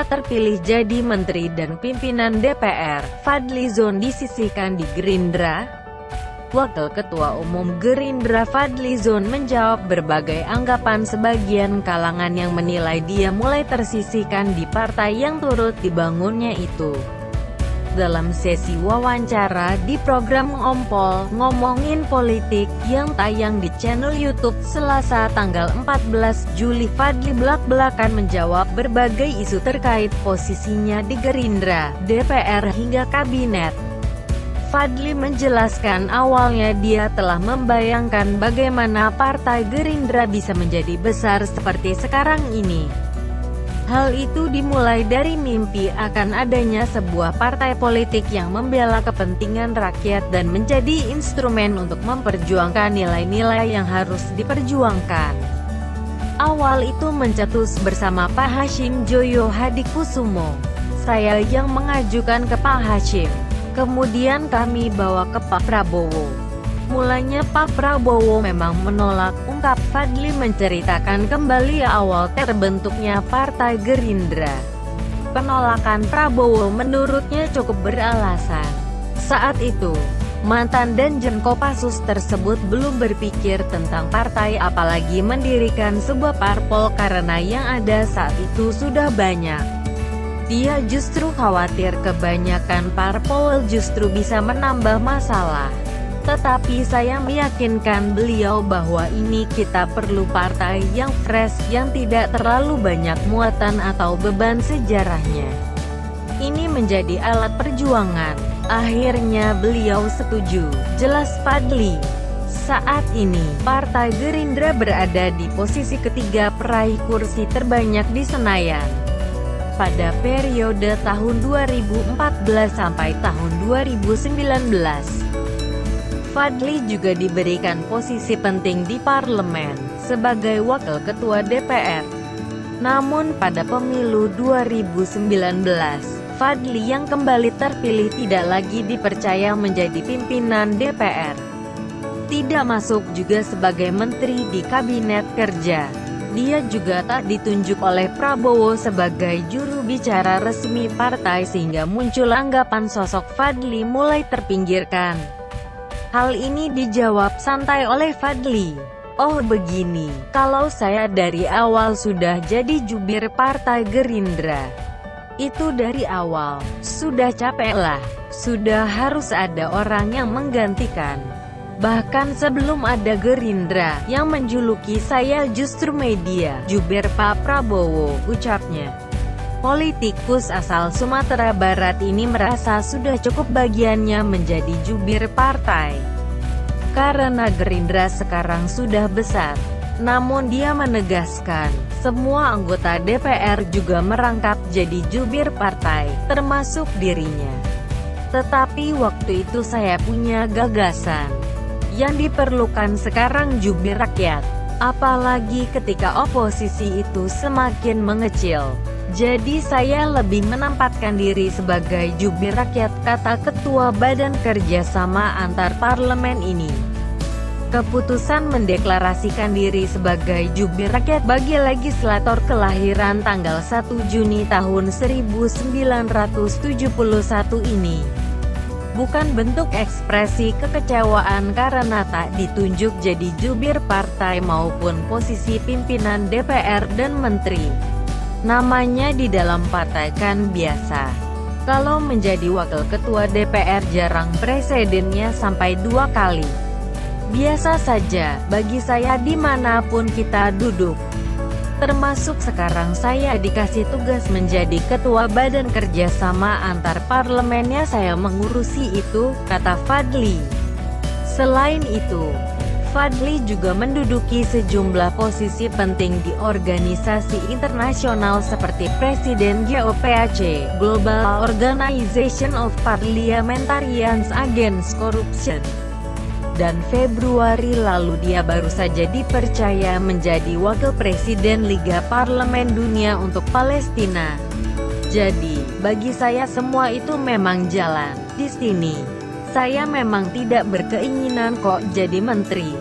Terpilih jadi menteri dan pimpinan DPR, Fadly Zon disisihkan di Gerindra. Wakil Ketua Umum Gerindra Fadly Zon menjawab berbagai anggapan sebagian kalangan yang menilai dia mulai tersisihkan di partai yang turut dibangunnya itu. Dalam sesi wawancara di program Ngompol, Ngomongin Politik, yang tayang di channel YouTube Selasa tanggal 14 Juli, Fadly belak-belakan menjawab berbagai isu terkait posisinya di Gerindra, DPR hingga kabinet. Fadly menjelaskan awalnya dia telah membayangkan bagaimana partai Gerindra bisa menjadi besar seperti sekarang ini. Hal itu dimulai dari mimpi akan adanya sebuah partai politik yang membela kepentingan rakyat dan menjadi instrumen untuk memperjuangkan nilai-nilai yang harus diperjuangkan. Awal itu mencetus bersama Pak Hashim Joyo Hadikusumo. Saya yang mengajukan ke Pak Hashim. Kemudian kami bawa ke Pak Prabowo. Mulanya Pak Prabowo memang menolak, ungkap Fadly menceritakan kembali awal terbentuknya Partai Gerindra. Penolakan Prabowo menurutnya cukup beralasan. Saat itu, mantan Danjen Kopassus tersebut belum berpikir tentang partai apalagi mendirikan sebuah parpol karena yang ada saat itu sudah banyak. Dia justru khawatir kebanyakan parpol justru bisa menambah masalah. Tetapi saya meyakinkan beliau bahwa ini kita perlu partai yang fresh, yang tidak terlalu banyak muatan atau beban sejarahnya. Ini menjadi alat perjuangan. Akhirnya beliau setuju, jelas Fadly. Saat ini, Partai Gerindra berada di posisi ketiga peraih kursi terbanyak di Senayan. Pada periode tahun 2014 sampai tahun 2019. Fadly juga diberikan posisi penting di parlemen, sebagai wakil ketua DPR. Namun pada pemilu 2019, Fadly yang kembali terpilih tidak lagi dipercaya menjadi pimpinan DPR. Tidak masuk juga sebagai menteri di Kabinet Kerja. Dia juga tak ditunjuk oleh Prabowo sebagai juru bicara resmi partai sehingga muncul anggapan sosok Fadly mulai terpinggirkan. Hal ini dijawab santai oleh Fadly. Oh begini, kalau saya dari awal sudah jadi jubir Partai Gerindra. Itu dari awal, sudah capek lah, sudah harus ada orang yang menggantikan. Bahkan sebelum ada Gerindra, yang menjuluki saya justru media, jubir Pak Prabowo, ucapnya. Politikus asal Sumatera Barat ini merasa sudah cukup bagiannya menjadi jubir partai. Karena Gerindra sekarang sudah besar. Namun dia menegaskan, semua anggota DPR juga merangkap jadi jubir partai, termasuk dirinya. Tetapi waktu itu saya punya gagasan. Yang diperlukan sekarang jubir rakyat. Apalagi ketika oposisi itu semakin mengecil. Jadi saya lebih menempatkan diri sebagai jubir rakyat, kata Ketua Badan Kerjasama Antar Parlemen ini. Keputusan mendeklarasikan diri sebagai jubir rakyat bagi legislator kelahiran tanggal 1 Juni tahun 1971 ini bukan bentuk ekspresi kekecewaan karena tak ditunjuk jadi jubir partai maupun posisi pimpinan DPR dan menteri. Namanya di dalam partai kan biasa. Kalau menjadi wakil ketua DPR jarang presidennya sampai 2 kali. Biasa saja, bagi saya dimanapun kita duduk. Termasuk sekarang saya dikasih tugas menjadi ketua Badan Kerjasama Antar Parlemennya, saya mengurusi itu, kata Fadly. Selain itu, Fadly juga menduduki sejumlah posisi penting di organisasi internasional seperti Presiden GOPAC, Global Organization of Parliamentarians Against Corruption. dan Februari lalu dia baru saja dipercaya menjadi Wakil Presiden Liga Parlemen Dunia untuk Palestina. Jadi, bagi saya semua itu memang jalan. Di sini, saya memang tidak berkeinginan kok jadi menteri.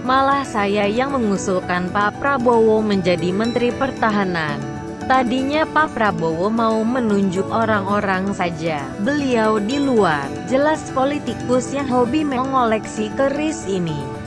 Malah saya yang mengusulkan Pak Prabowo menjadi Menteri Pertahanan. Tadinya Pak Prabowo mau menunjuk orang-orang saja. Beliau di luar, jelas politikus yang hobi mengoleksi keris ini.